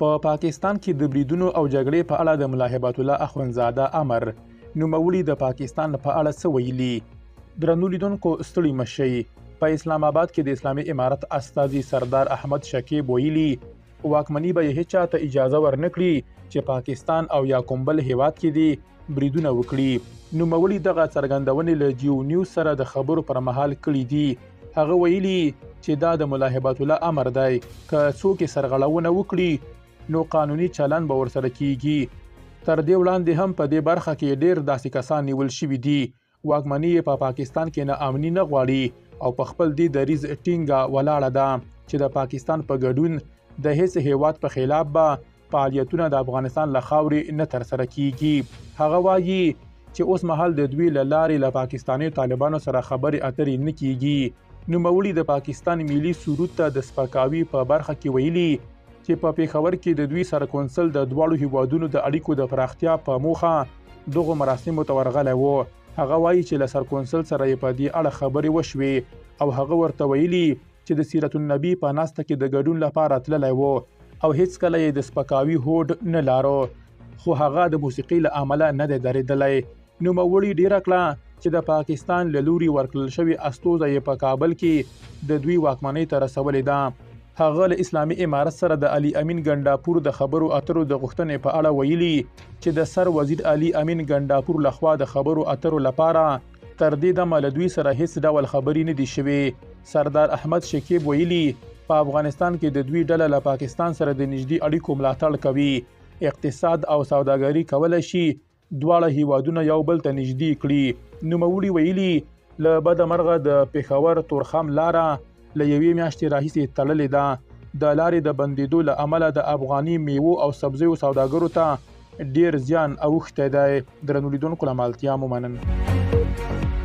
په پاکستان کې د بریدونو او جګړې په اړه د ملا هبت الله اخوندزاده امر نوموړي د پاکستان په اړه څه ویلي. درنو لیدونکو ستړي مشئ. په اسلام آباد کې د اسلامي امارت استازي سردار احمد شکیب ویلي واکمني به هیڅ چاته اجازه ورنکړي چې پاکستان او یا کوم بل هیواد کې دي بریدونه وکړي. نوموړي دغه څرګندونې له جیو نیوز سره د خبرو پر مهال کړي دي. هغه ویلي چې دا د ملا هبت الله امر دی، که څوک سرغړونه وکړي نو قانوني چلن به ورسره کیږي. تر دې وړاندې هم په دې برخه کې ډیر داسې کسان نیول شوي دي. واکمني په پاکستان کې نه امني نه غواړي او په خپل دې دریځ ټینګه ولاړه ده چې د پاکستان په ګډون د هیڅ هیواد په خلاف به فعالیتونه د افغانستان له خاورې نه ترسره کیږي. هغه وایي چې اوس مهال د دوی له لارې له پاکستاني طالبانو سره خبرې اترې نه کیږي. نوموړي د پاکستان ملي سرود ته د سپکاوي په برخه کې ویلي چې په پیښور کې د دوی سره کونسل د دواړو هیوادونو د اړیکو د پراختیا په موخه دغه مراسمو ته ورغلی و. هغه وایي چې له سر کونسل سره یې په دې اړه خبرې وشوې او هغه ورته ویلي چې د سیرت النبی په ناسته کې د ګډون لپاره تللی و او هیڅ کله یې د سپکاوي هوډ نه لارو، خو هغه د موسیقۍ له امله نه دی درېدلی. نوموړي ډیره کړه چې د پاکستان له لوري ورکړل شوي استوزه یې په کابل کې د دوی واکمنۍ ته رسولې ده. هغه له اسلامي امارت سره د علي امین ګنډاپور د خبرو اترو د غوښتنې په اړه ویلي چې د سر وزیر علي امین ګنډاپور لخوا د خبرو اترو لپاره تر دې دمه له دوی سره هیڅ ډول خبرې نه دي شوې. سردار احمد شکیب ویلي په افغانستان کې د دوی ډله له پاکستان سره د نږدې اړیکو ملاتړ کوي. اقتصاد او سوداګري کولای شي دواړه هیوادونه یو بل ته نږدې کړي. نوموړي ویلي له بده مرغه د پیښور تورخم لاره له یوې میاشتې راهیسې تړلې ده. د لارې د بندیدو له امله د افغاني میوو او سبزیو سوداګرو ته ډیر زیان اوښتی دی. درنو لیدونکو له مالتیا مو مننه.